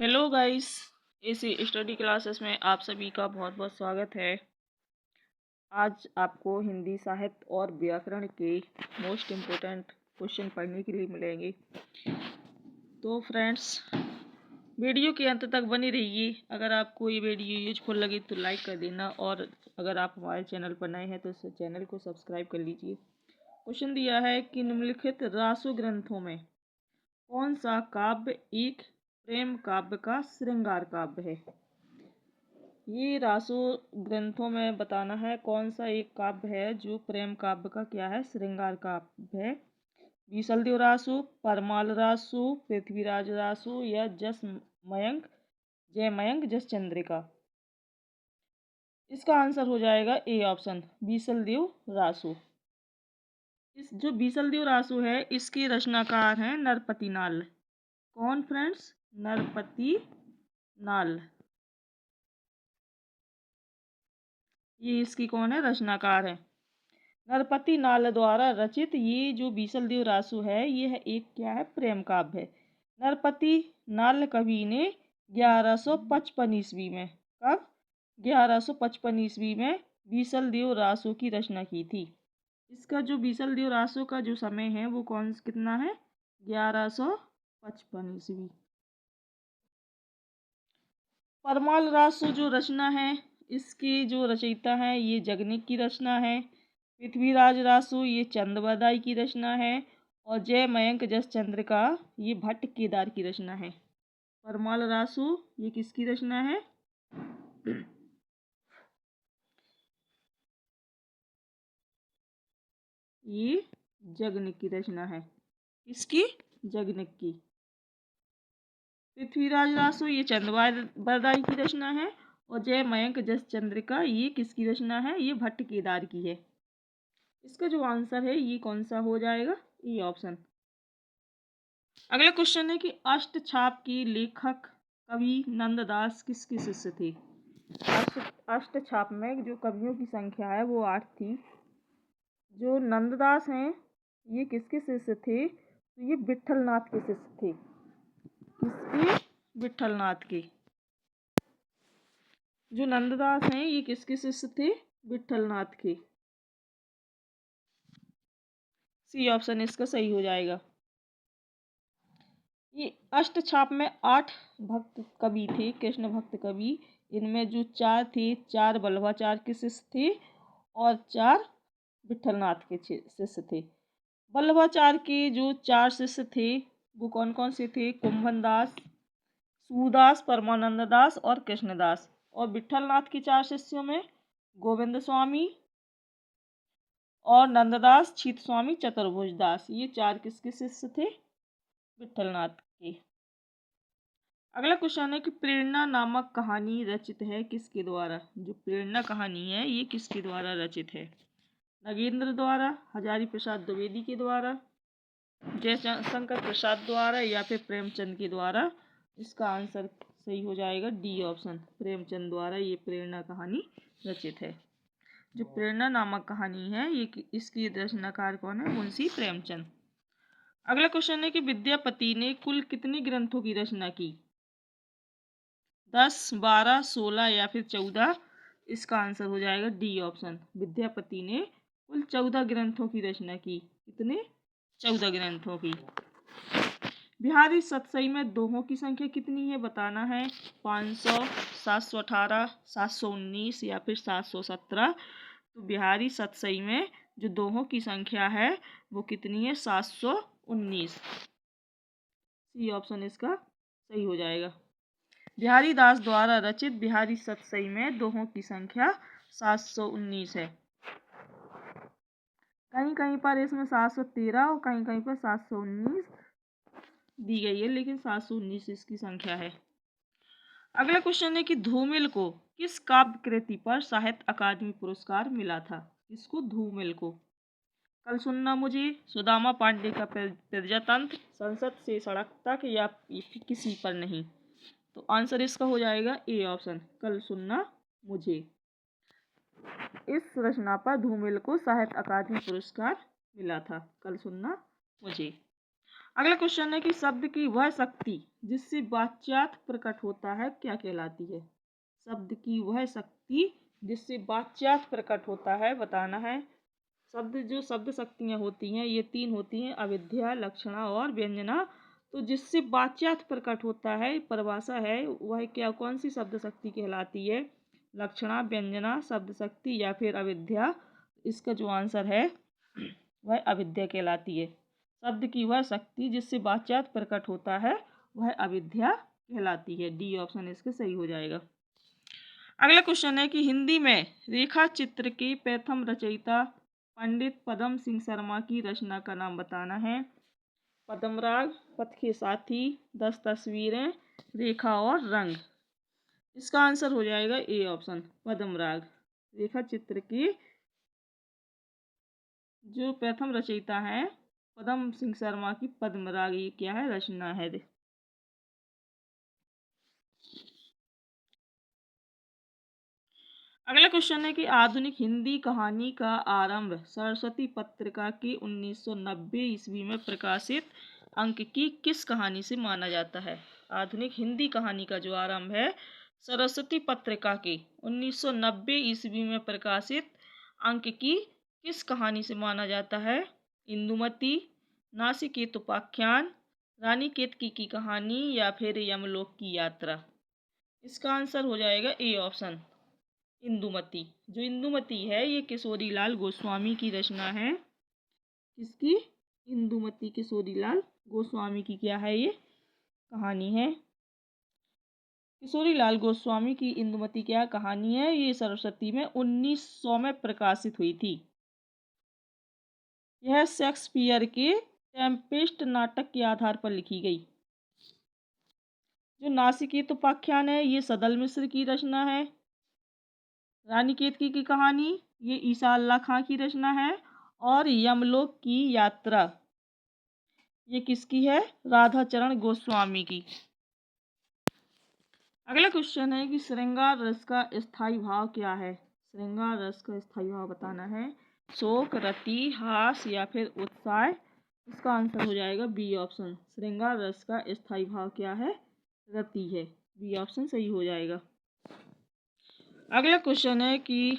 Hello guys, इसी study classes में आप सभी का बहुत बहुत स्वागत है। आज आपको हिंदी साहित्य और व्याकरण के मोस्ट इम्पोर्टेंट क्वेश्चन पढ़ने के लिए मिलेंगे। तो फ्रेंड्स, वीडियो के अंत तक बनी रहिए। अगर आपको ये वीडियो यूजफुल लगे तो लाइक कर देना, और अगर आप हमारे चैनल पर नए हैं तो इस चैनल को सब्सक्राइब कर लीजिए। क्वेश्चन दिया है कि निम्नलिखित रासो ग्रंथों में कौन सा काव्य एक प्रेम काव्य का श्रृंगार काव्य है। ये रासो ग्रंथों में बताना है कौन सा एक काव्य है जो प्रेम काव्य का क्या है, श्रृंगार काव्य है। बीसलदेव रासो, परमाल रासो, पृथ्वीराज रासो या जयमयंक जस चंद्रिका। इसका आंसर हो जाएगा ए ऑप्शन, बीसलदेव रासो। इस जो बीसलदेव रासो है इसके रचनाकार हैं नरपति नाल। कौन फ्रेंड्स? नरपति नाल। ये इसकी कौन है? रचनाकार है। नरपति नाल द्वारा रचित ये जो बीसलदेव रासो है यह एक क्या है? प्रेम काव्य है। नरपति नाल कवि ने 1155 ईस्वी में, कब? 1155 ईस्वी में बीसलदेव रासो की रचना की थी। इसका जो बीसलदेव रासो का जो समय है वो कितना है? 1155 ईस्वी। परमाल रासो जो रचना है इसकी जो रचयिता है ये जगनिक की रचना है। पृथ्वीराज रासो ये चंदबरदाई की रचना है। और जयमयंक जस चंद्रिका ये भट्ट केदार की रचना है। परमाल रासो ये किसकी रचना है? ये जगनिक की रचना है। किसकी? जगनिक की। पृथ्वीराज रासो ये चंदबरदाई की रचना है। और जयमयंक जस चंद्रिका ये किसकी रचना है? ये भट्ट केदार की है। इसका जो आंसर है ये कौन सा हो जाएगा? ये ऑप्शन। अगला क्वेश्चन है कि अष्टछाप के लेखक कवि नंददास किसके शिष्य थे? अष्टछाप में जो कवियों की संख्या है वो 8 थी। जो नंददास हैं ये किसके शिष्य थे? तो ये विट्ठलनाथ के शिष्य थे। किसके? विट्ठलनाथ के। जो नंददास हैं ये किसके शिष्य थे? विट्ठलनाथ के। सी ऑप्शन इसका सही हो जाएगा। ये अष्टछाप में 8 भक्त कवि थे, कृष्ण भक्त कवि। इनमें जो 4 थे, 4 बल्लभाचार्य के शिष्य थे और 4 विट्ठलनाथ के शिष्य थे। बल्लभाचार्य के जो 4 शिष्य थे वो कौन कौन से थे? कुंभन दास, सूदास, परमानंद दास और कृष्णदास। और विट्ठलनाथ के 4 शिष्यों में गोविंद स्वामी और नंददास, छीत स्वामी, चतुर्भुज दास, ये 4 किसके शिष्य थे? विट्ठलनाथ के। अगला क्वेश्चन है कि प्रेरणा नामक कहानी रचित है किसके द्वारा? जो प्रेरणा कहानी है ये किसके द्वारा रचित है? नगेंद्र द्वारा, हजारी प्रसाद द्विवेदी के द्वारा, जयशंकर प्रसाद द्वारा या फिर प्रेमचंद के द्वारा। इसका आंसर सही हो जाएगा डी ऑप्शन, प्रेमचंद द्वारा ये प्रेरणा कहानी रचित है। जो प्रेरणा नामक कहानी है ये इसकी रचनाकार कौन है? मुंशी प्रेमचंद। अगला क्वेश्चन है कि विद्यापति ने कुल कितने ग्रंथों की रचना की? 10, 12, 16 या फिर 14। इसका आंसर हो जाएगा डी ऑप्शन, विद्यापति ने कुल 14 ग्रंथों की रचना की। कितने? 14 ग्रंथों की। बिहारी सतसई में दोहों की संख्या कितनी है बताना है। 500, 718, 719 या फिर 717। तो बिहारी सतसई में जो दोहों की संख्या है वो कितनी है? 719। सी ऑप्शन इसका सही हो जाएगा। बिहारी दास द्वारा रचित बिहारी सतसई में दोहों की संख्या 719 है। कहीं कहीं पर इसमें 713 और कहीं कहीं पर 719 दी गई है, लेकिन 719 इसकी संख्या है। अगला क्वेश्चन है कि धूमिल को किस काव्य कृति पर साहित्य अकादमी पुरस्कार मिला था? किसको? धूमिल को। कल सुनना मुझे, सुदामा पांडे का प्रजातंत्र, संसद से सड़क तक या किसी पर नहीं। तो आंसर इसका हो जाएगा ए ऑप्शन, कल सुनना मुझे। इस रचना पर धूमिल को साहित्य अकादमी पुरस्कार मिला था, कल सुनना मुझे। अगला क्वेश्चन है कि शब्द की वह शक्ति जिससे वाच्यार्थ प्रकट होता है क्या कहलाती है। शब्द की वह शक्ति जिससे वाच्यार्थ प्रकट होता है बताना है। जो शब्द शक्तियाँ होती हैं ये 3 होती हैं, अविद्या, लक्षणा और व्यंजना। तो जिससे वाच्यार्थ प्रकट होता है परिभाषा है वह क्या कौन सी शब्द शक्ति कहलाती है। लक्षणा, व्यंजना, शब्द शक्ति या फिर अविद्या। इसका जो आंसर है वह अविद्या कहलाती है। शब्द की वह शक्ति जिससे वाच्यार्थ प्रकट होता है वह अविद्या कहलाती है। डी ऑप्शन इसके सही हो जाएगा। अगला क्वेश्चन है कि हिंदी में रेखा चित्र के प्रथम रचयिता पंडित पदम सिंह शर्मा की रचना का नाम बताना है। पद्मराग, पथ के साथी, 10 तस्वीरें, रेखा और रंग। इसका आंसर हो जाएगा ए ऑप्शन पद्मराग। रेखा चित्र की जो प्रथम रचयिता है पदम सिंह शर्मा की पद्मराग ये क्या है रचना है। अगला क्वेश्चन है कि आधुनिक हिंदी कहानी का आरंभ सरस्वती पत्रिका की 1990 ईस्वी में प्रकाशित अंक की किस कहानी से माना जाता है। आधुनिक हिंदी कहानी का जो आरंभ है सरस्वती पत्रिका की 1990 ईस्वी में प्रकाशित अंक की किस कहानी से माना जाता है। इंदुमती, नासिकेत उपाख्यान, रानी केतकी की कहानी या फिर यमलोक की यात्रा। इसका आंसर हो जाएगा ए ऑप्शन इंदुमती। जो इंदुमती है ये किशोरीलाल गोस्वामी की रचना है। किसकी? इंदुमती किशोरीलाल गोस्वामी की क्या है ये कहानी है। किशोरीलाल गोस्वामी की इंदुमती क्या कहानी है। ये सरस्वती में 1900 में प्रकाशित हुई थी। यह शेक्सपियर के टेम्पेस्ट नाटक के आधार पर लिखी गई। जो नासिकेत उपाख्यान है ये सदल मिश्र की रचना है। रानी केतकी की कहानी ये ईसा अल्लाह खां की रचना है। और यमलोक की यात्रा ये किसकी है राधाचरण गोस्वामी की। अगला क्वेश्चन है कि श्रृंगार रस का स्थायी भाव क्या है। श्रृंगार रस का स्थायी भाव बताना है। शोक, रति, हास या फिर उत्साह। इसका आंसर हो जाएगा बी ऑप्शन। श्रृंगार रस का स्थायी भाव क्या है रति है। बी ऑप्शन सही हो जाएगा। अगला क्वेश्चन है कि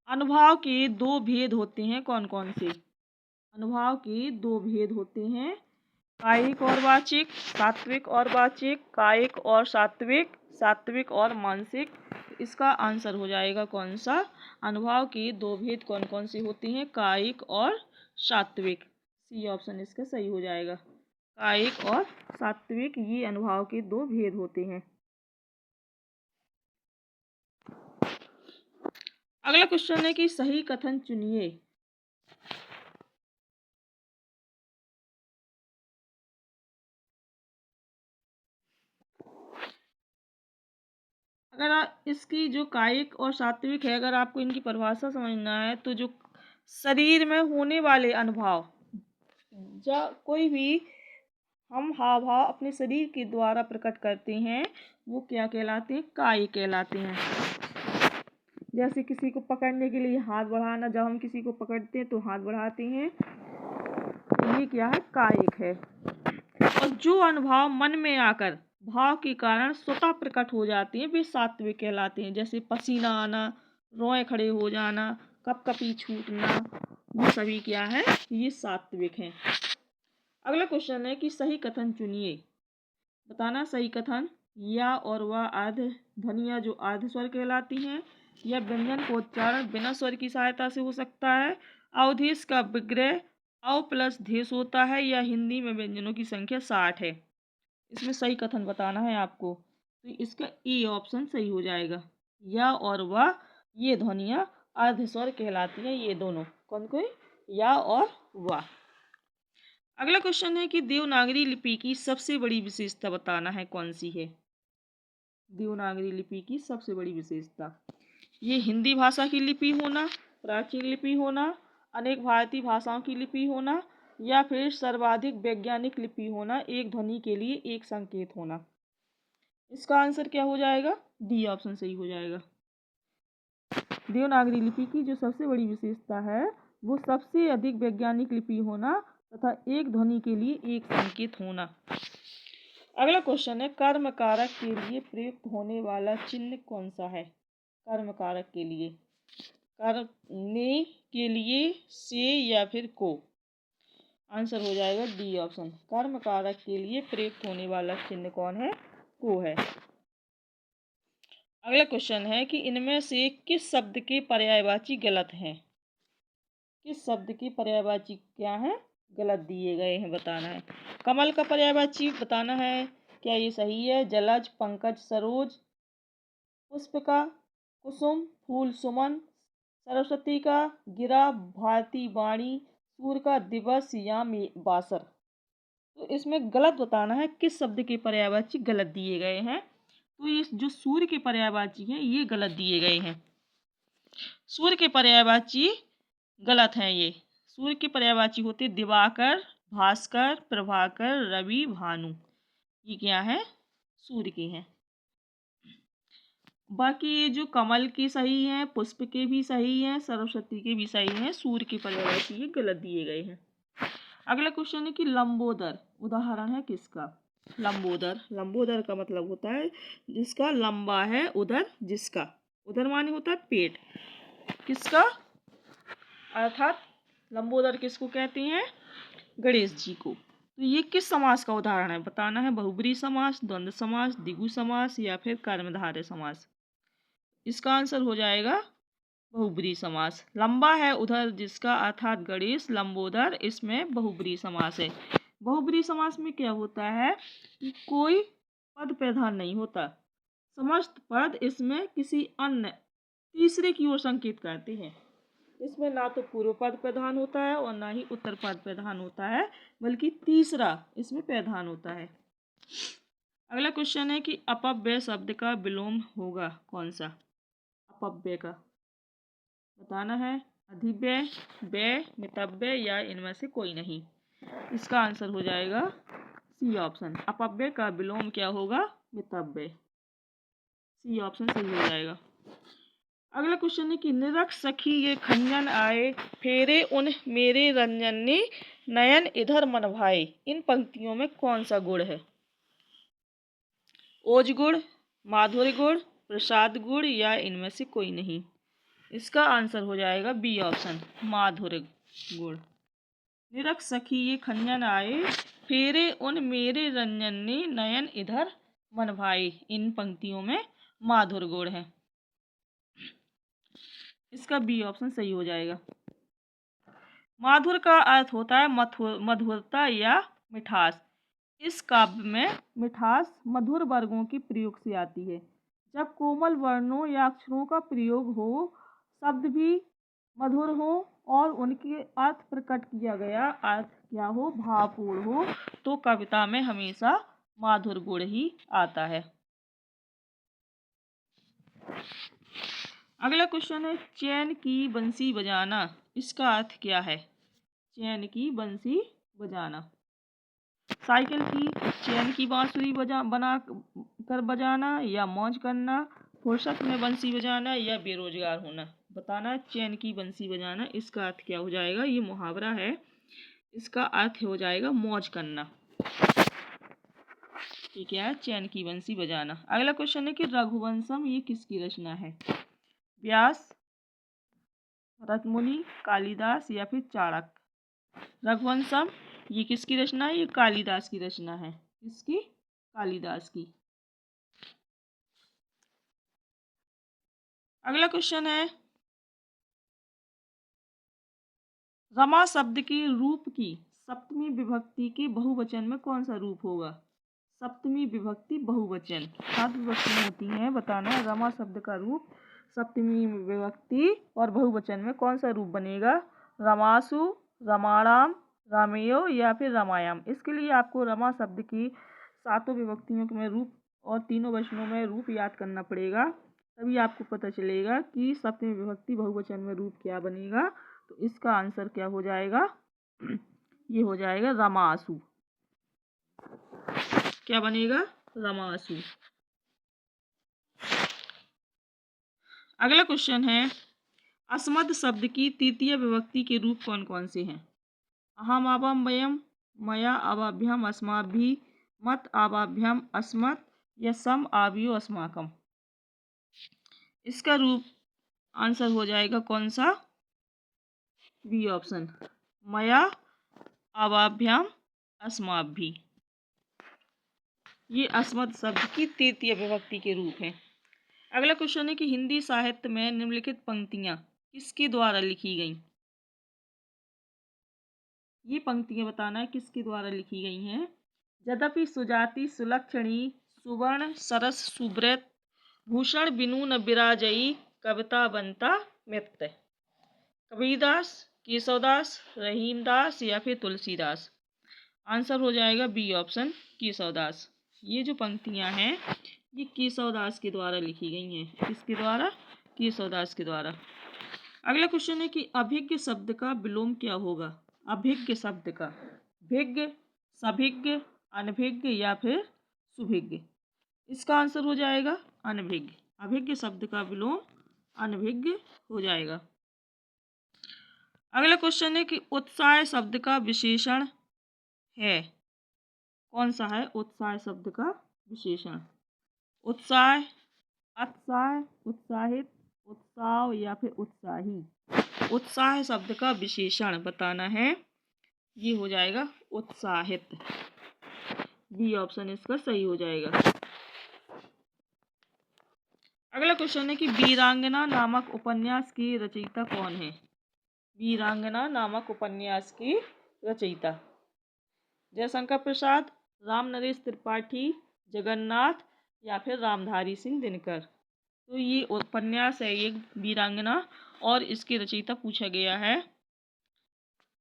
अनुभाव के 2 भेद होते हैं कौन कौन से। अनुभाव के 2 भेद होते हैं कायिक और वाचिक, सात्विक और वाचिक, कायिक और सात्विक, सात्विक और मानसिक। इसका आंसर हो जाएगा कौन सा। अनुभाव के 2 भेद कौन कौन से होते हैं कायिक और सात्विक। सी ऑप्शन इसका सही हो जाएगा। कायिक और सात्विक ये अनुभाव के 2 भेद होते हैं। अगला क्वेश्चन है कि सही कथन चुनिए। अगर इसकी जो कायिक और सात्विक है अगर आपको इनकी परिभाषा समझना है तो जो शरीर में होने वाले अनुभव कोई भी हम हाव भाव अपने शरीर के द्वारा प्रकट करते हैं वो क्या कहलाते हैं कायिक कहलाते हैं। जैसे किसी को पकड़ने के लिए हाथ बढ़ाना, जब हम किसी को पकड़ते हैं तो हाथ बढ़ाते हैं तो ये क्या है कायिक है। और जो अनुभव मन में आकर भाव के कारण स्वतः प्रकट हो जाते हैं वे सात्विक कहलाते हैं। जैसे पसीना आना, रोए खड़े हो जाना, कपकपी छूटना, ये सभी क्या है ये सात्विक हैं। अगला क्वेश्चन है कि सही कथन चुनिए। बताना सही कथन या और वह आध ध्वनियाँ जो आध स्वर कहलाती हैं या व्यंजन को उच्चारण बिना स्वर की सहायता से हो सकता है। अवधेश का विग्रह अव प्लस धेश होता है या हिंदी में व्यंजनों की संख्या 60 है। इसमें सही कथन बताना है आपको तो इसका ए ऑप्शन सही हो जाएगा। या और वह ये ध्वनियाँ अर्ध स्वर कहलाती हैं ये दोनों कौन कोई या और वह। अगला क्वेश्चन है कि देवनागरी लिपि की सबसे बड़ी विशेषता बताना है कौन सी है। देवनागरी लिपि की सबसे बड़ी विशेषता ये हिंदी भाषा की लिपि होना, प्राचीन लिपि होना, अनेक भारतीय भाषाओं की लिपि होना या फिर सर्वाधिक वैज्ञानिक लिपि होना, एक ध्वनि के लिए एक संकेत होना। इसका आंसर क्या हो जाएगा डी ऑप्शन सही हो जाएगा। देवनागरी लिपि की जो सबसे बड़ी विशेषता है वो सबसे अधिक वैज्ञानिक लिपि होना तथा एक ध्वनि के लिए एक संकेत होना। अगला क्वेश्चन है, कर्म कारक के लिए प्रयुक्त होने वाला चिन्ह कौन सा है? कर्म कारक के लिए, करने के लिए, से या फिर को। आंसर हो जाएगा डी ऑप्शन। कर्म कारक के लिए प्रयुक्त होने वाला चिन्ह कौन है? को है। अगला क्वेश्चन है कि इनमें से किस शब्द के पर्यायवाची गलत हैं? किस शब्द के पर्यायवाची क्या है? गलत दिए गए हैं, बताना है। कमल का पर्यायवाची बताना है, क्या ये सही है? जलज, पंकज, सरोज, पुष्पिका, कुसुम, फूल, सुमन, सरस्वती का गिरा, भारती वाणी, सूर्य का दिवस या बासर। तो इसमें गलत बताना है किस शब्द के पर्यायवाची गलत दिए गए हैं। तो ये जो सूर्य के पर्यायवाची हैं ये गलत दिए गए हैं। सूर्य के पर्यायवाची गलत हैं। ये सूर्य के पर्यायवाची होते दिवाकर, भास्कर, प्रभाकर, रवि, भानु। ये क्या है? सूर्य के हैं। बाकी ये जो कमल के सही हैं, पुष्प के भी सही हैं, सरस्वती के भी सही हैं, सूर्य के पर्यायवाची ये गलत दिए गए हैं। अगला क्वेश्चन है कि लंबोदर उदाहरण है किसका? लंबोदर, लंबोदर का मतलब होता है जिसका लंबा है उदर, जिसका। उदर माने होता है पेट। किसका? अर्थात लंबोदर किसको कहते हैं? गणेश जी को। तो ये किस समास का उदाहरण है? बताना है। बहुब्री समास, द्वंद्व समास, द्विगु समास या फिर कर्मधारय समास। इसका आंसर हो जाएगा बहुब्री समास। लंबा है उधर जिसका अर्थात गणेश, लंबोदर, इसमें बहुब्री समास है। बहुब्री समास में क्या होता है कि कोई पद प्रधान नहीं होता। समस्त पद इसमें किसी अन्य तीसरे की ओर संकेत करते हैं। इसमें ना तो पूर्व पद प्रधान होता है और ना ही उत्तर पद प्रधान होता है, बल्कि तीसरा इसमें प्रधान होता है। अगला क्वेश्चन है कि अपव्यय शब्द का विलोम होगा कौन सा? अपव्यय का बताना है। अधिव्यय, व्यय, मितव्यय या इनमें से कोई नहीं। इसका आंसर हो जाएगा सी ऑप्शन। अपव्यय का विलोम क्या होगा? मितव्यय। सी ऑप्शन सही हो जाएगा। अगला क्वेश्चन है कि निरख सखी ये खंजन आए, फेरे उन मेरे रंजन ने, नयन इधर मन भाए। इन पंक्तियों में कौन सा गुण है? ओज गुण, माधुर्य गुण, प्रसाद गुण या इनमें से कोई नहीं। इसका आंसर हो जाएगा बी ऑप्शन, माधुर्य गुण। निरख सखी ये खंजन आए, फेरे उन मेरे रंजन ने, नयन इधर मन भाए। इन पंक्तियों में माधुर्य गुण है। इसका बी ऑप्शन सही हो जाएगा। माधुर का अर्थ होता है मधुरता या मिठास। इस काव्य में मिठास मधुर वर्गों के प्रयोग से आती है। जब कोमल वर्णों या अक्षरों का प्रयोग हो, शब्द भी मधुर हो और उनके अर्थ प्रकट किया गया अर्थ क्या हो? भावपूर्ण हो, तो कविता में हमेशा माधुर गुण ही आता है। अगला क्वेश्चन है, चैन की बंसी बजाना। इसका अर्थ क्या है? चैन की बंसी बजाना। साइकिल की चैन की बांसुरी बना कर बजाना या मौज करना, फुर्सत में बंसी बजाना या बेरोजगार होना। बताना चैन की बंसी बजाना। इसका अर्थ क्या हो जाएगा? ये मुहावरा है। इसका अर्थ हो जाएगा मौज करना। ठीक है, चैन की बंसी बजाना। अगला क्वेश्चन है कि रघुवंशम ये किसकी रचना है? व्यास, रतमुनि, कालिदास या फिर चाणक्य। रघुवंशम ये किसकी रचना है? ये कालिदास की रचना है। किसकी? कालिदास की। अगला क्वेश्चन है, रमा शब्द के रूप की सप्तमी विभक्ति के बहुवचन में कौन सा रूप होगा? सप्तमी विभक्ति बहुवचन 7 विभक्तियां होती हैं। बताना है रमा शब्द का रूप सप्तमी विभक्ति और बहुवचन में कौन सा रूप बनेगा? रमासु, रमाणाम, रामेयो या फिर रामायण। इसके लिए आपको रमा शब्द की 7 विभक्तियों में रूप और तीनों वचनों में रूप याद करना पड़ेगा, तभी आपको पता चलेगा कि सप्तमी विभक्ति बहुवचन में रूप क्या बनेगा। तो इसका आंसर क्या हो जाएगा? ये हो जाएगा रमासु। क्या बनेगा? रमासु। अगला क्वेश्चन है, अस्मत् शब्द की तृतीय विभक्ति के रूप कौन कौन से हैं? अहम आवाम वयम, मया आवाभ्याम अस्माभिः, मत आवाभ्याम अस्मत् या सम आवियो अस्माकम। इसका रूप आंसर हो जाएगा कौन सा? बी ऑप्शन, मया आवाभ्याम अस्माभिः। ये अस्मत् शब्द की तृतीय विभक्ति के रूप हैं। अगला क्वेश्चन है कि हिंदी साहित्य में निम्नलिखित पंक्तियां किसके द्वारा लिखी गईं? ये पंक्तियां बताना है किसके द्वारा लिखी गई हैं। यद्यपि सुजाति सुलक्षणी सुवर्ण सरस सुब्रत भूषण बिनु न विराजई कविता बनता मित्र। कबीरदास, केशवदास, रहीमदास या फिर तुलसीदास। आंसर हो जाएगा बी ऑप्शन, केशवदास। ये जो पंक्तियां हैं ये केशवदास के द्वारा लिखी गई हैं। किसके द्वारा? केशवदास के द्वारा। अगला क्वेश्चन है कि अभिज्ञ शब्द का विलोम क्या होगा? अभिज्ञ शब्द का भिज्ञ, सभिज्ञ, अनभिज्ञ या फिर सुभिज्ञ। इसका आंसर हो जाएगा अनभिज्ञ। अभिज्ञ शब्द का विलोम अनभिज्ञ हो जाएगा। अगला क्वेश्चन है कि उत्साह शब्द का विशेषण है। कौन सा है उत्साह शब्द का विशेषण? उत्साह, अत्साह, उत्साहित, उत्साह या फिर उत्साही। उत्साह शब्द का विशेषण बताना है। ये हो जाएगा उत्साहित। बी ऑप्शन इसका सही हो जाएगा। अगला क्वेश्चन है कि वीरांगना नामक उपन्यास की रचयिता कौन है? वीरांगना नामक उपन्यास की रचयिता जयशंकर प्रसाद, राम नरेश त्रिपाठी, जगन्नाथ या फिर रामधारी सिंह दिनकर। तो ये उपन्यास है ये वीरांगना और इसकी रचयिता पूछा गया है।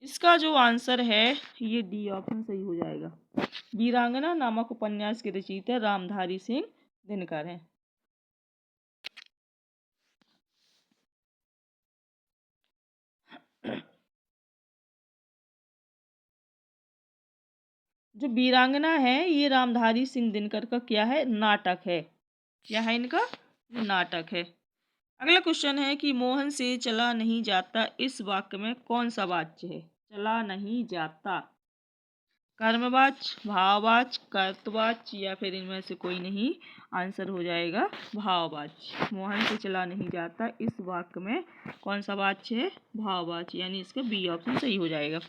इसका जो आंसर है ये डी ऑप्शन सही हो जाएगा। वीरांगना नामक उपन्यास के रचयिता रामधारी सिंह दिनकर हैं। जो वीरांगना है ये रामधारी सिंह दिनकर का क्या है? नाटक है। क्या है इनका? नाटक है। अगला क्वेश्चन है कि मोहन से चला नहीं जाता इस वाक्य में कौन सा वाच्य है? चला नहीं जाता कर्मवाच्य, भाववाच्य, कर्तवाच्य या फिर इनमें से कोई नहीं। आंसर हो जाएगा भाववाच्य। मोहन से चला नहीं जाता इस वाक्य में कौन सा वाच्य है? भाववाच्य, यानी इसका बी ऑप्शन सही हो जाएगा।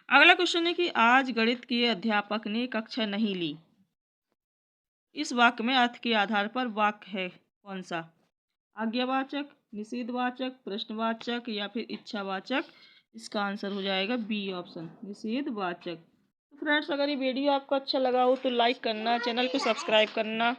अगला क्वेश्चन है कि आज गणित के अध्यापक ने कक्षा नहीं ली। इस वाक्य में अर्थ के आधार पर वाक्य है कौन सा? आज्ञावाचक, निषेधवाचक, प्रश्नवाचक या फिर इच्छावाचक। इसका आंसर हो जाएगा बी ऑप्शन, निषेधवाचक। तो फ्रेंड्स, अगर ये वीडियो आपको अच्छा लगा हो तो लाइक करना, चैनल को सब्सक्राइब करना।